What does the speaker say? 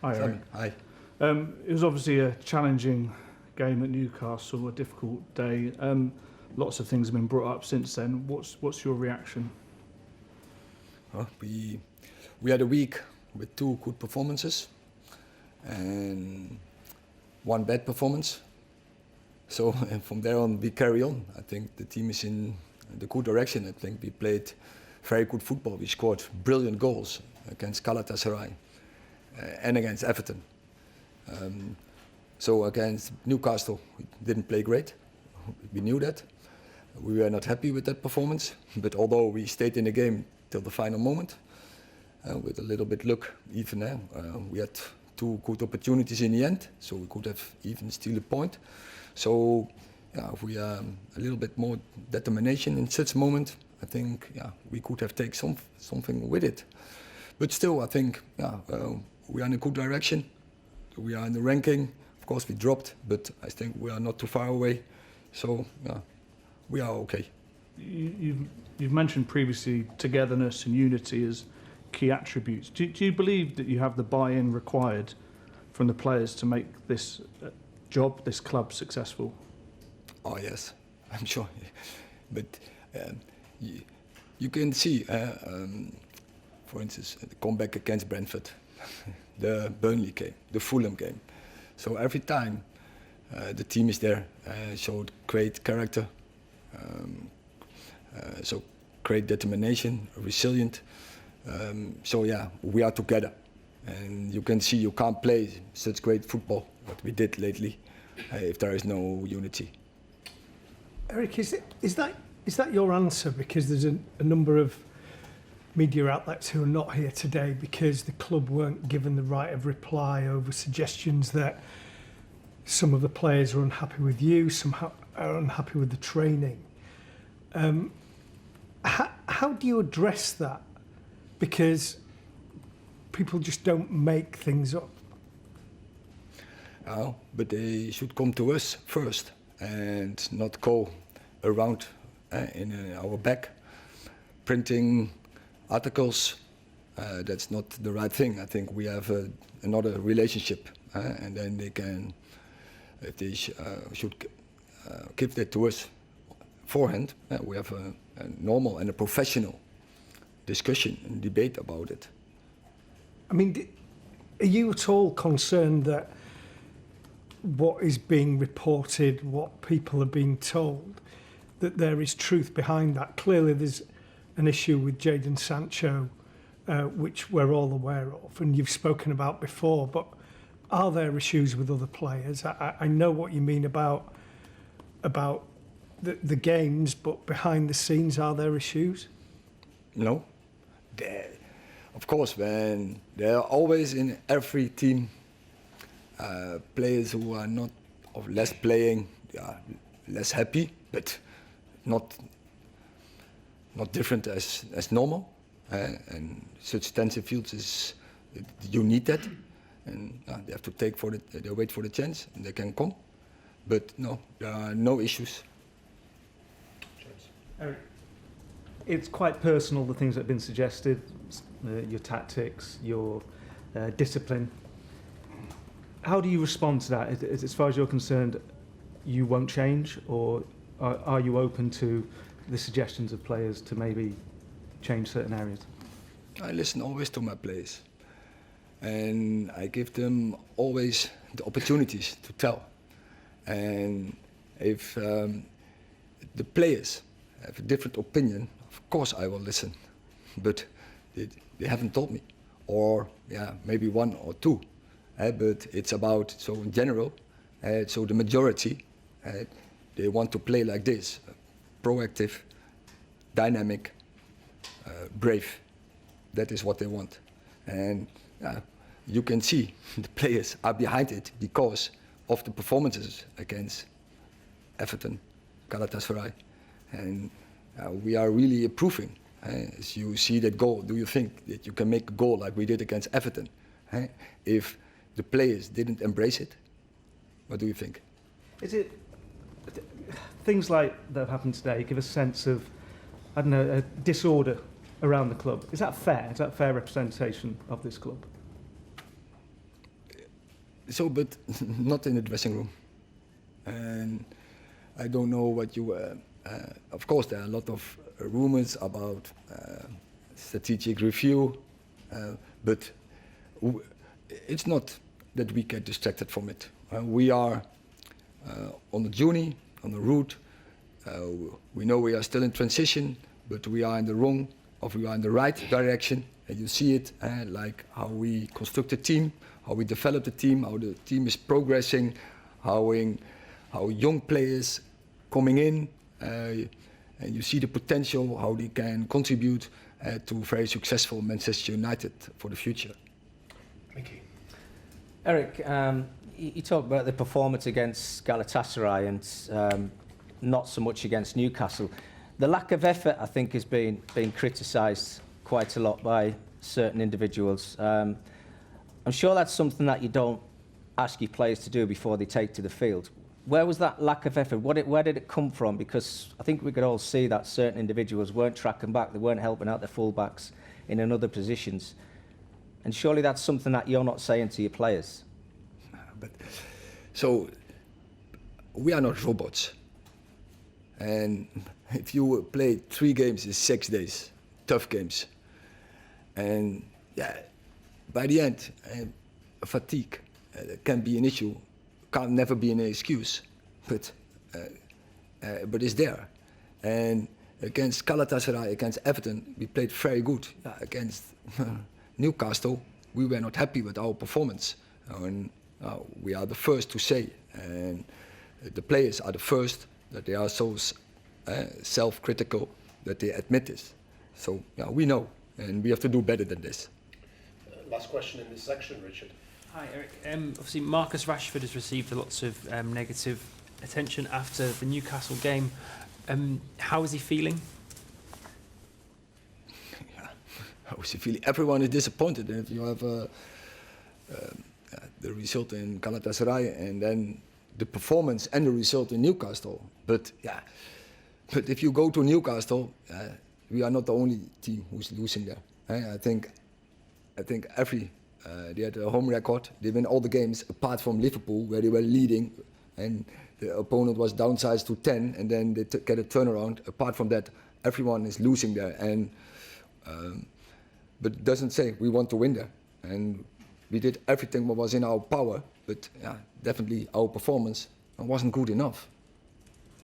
Hi, Erik. Hi. It was obviously a challenging game at Newcastle, a difficult day. Lots of things have been brought up since then. What's your reaction? We had a week with 2 good performances and 1 bad performance. So from there on, we carry on. I think the team is in the good direction. I think we played very good football. We scored brilliant goals against Galatasaray and against Everton. So against Newcastle, we didn't play great. We knew that. We were not happy with that performance. But although we stayed in the game till the final moment, with a little bit luck, even we had 2 good opportunities in the end, so we could have even steal a point. So if we a little bit more determination in such a moment, I think we could have taken something with it. But still, I think we are in a good direction. We are in the ranking. Of course, we dropped, but I think we are not too far away. So we are okay. You've mentioned previously togetherness and unity as key attributes. Do you believe that you have the buy-in required from the players to make this job, this club, successful? Oh yes, I'm sure. But you can see, for instance, the comeback against Brentford, the Burnley game, the Fulham game. So every time the team is there, showed great character, so great determination, resilient. So we are together, and you can see you can't play such great football what we did lately if there is no unity. Erik, is that your answer? Because there's a number of media outlets who are not here today because the club weren't given the right of reply over suggestions that some of the players are unhappy with you, some are unhappy with the training. How do you address that? Because people just don't make things up. Oh, but they should come to us first and not go around in our back printing articles. That's not the right thing. I think we have another relationship, and then they can, if they should give that to us beforehand, we have a normal and a professional discussion and debate about it. I mean, are you at all concerned that what is being reported, what people are being told, that there is truth behind that? Clearly there's an issue with Jadon Sancho, which we're all aware of, and you've spoken about before, but are there issues with other players? I know what you mean about the games, but behind the scenes, are there issues? No. Of course, when there are always in every team players who are not or less playing, less happy, but not different as normal. And such tensive fields you need that, and they have to they wait for the chance, and they can come. But no, there are no issues. Erik, it's quite personal, the things that have been suggested, your tactics, your discipline. How do you respond to that? As far as you're concerned, you won't change, or are you open to the suggestions of players to maybe change certain areas? I listen always to my players, and I give them always the opportunities to tell. And if the players have a different opinion, of course I will listen. But they haven't told me, or maybe 1 or 2. But it's about, so in general, so the majority, they want to play like this, proactive, dynamic, brave. That is what they want. And you can see the players are behind it because of the performances against Everton, Galatasaray. And we are really improving. As you see that goal, do you think that you can make a goal like we did against Everton? If the players didn't embrace it, what do you think? Is it things like that have happened today give a sense of, I don't know, a disorder around the club? Is that fair? Is that a fair representation of this club? So, but not in the dressing room. And I don't know what you. Of course, there are a lot of rumors about strategic review, but it's not that we get distracted from it. We are on the journey, on the route. We know we are still in transition, but we are in the wrong, or we are in the right direction. And you see it, like how we construct the team, how we develop the team, how the team is progressing, how young players coming in, and you see the potential, how they can contribute to very successful Manchester United for the future. Thank you. Erik, you talk about the performance against Galatasaray and not so much against Newcastle. The lack of effort, I think, has been criticised quite a lot by certain individuals. I'm sure that's something that you don't ask your players to do before they take to the field. Where was that lack of effort? Where did it come from? Because I think we could all see that certain individuals weren't tracking back, they weren't helping out their full-backs in other positions. And surely that's something that you're not saying to your players. But so we are not robots. And if you play 3 games in 6 days, tough games, and yeah, by the end, fatigue can be an issue, can never be an excuse, but it's there. And against Galatasaray, against Everton, we played very good. Against Newcastle, we were not happy with our performance. And we are the first to say, and the players are the first that they are so self-critical that they admit this. So yeah, we know, and we have to do better than this. Last question in this section, Richard. Hi, Erik. Obviously, Marcus Rashford has received lots of negative attention after the Newcastle game. How is he feeling? Yeah, how is he feeling? Everyone is disappointed if you have the result in Galatasaray and then the performance and the result in Newcastle. But yeah, but if you go to Newcastle, we are not the only team who's losing there. I think they had a home record. They win all the games apart from Liverpool, where they were leading, and the opponent was downsized to 10, and then they get a turnaround. Apart from that, everyone is losing there, and but it doesn't say we want to win there. And we did everything what was in our power, but yeah, definitely our performance wasn't good enough.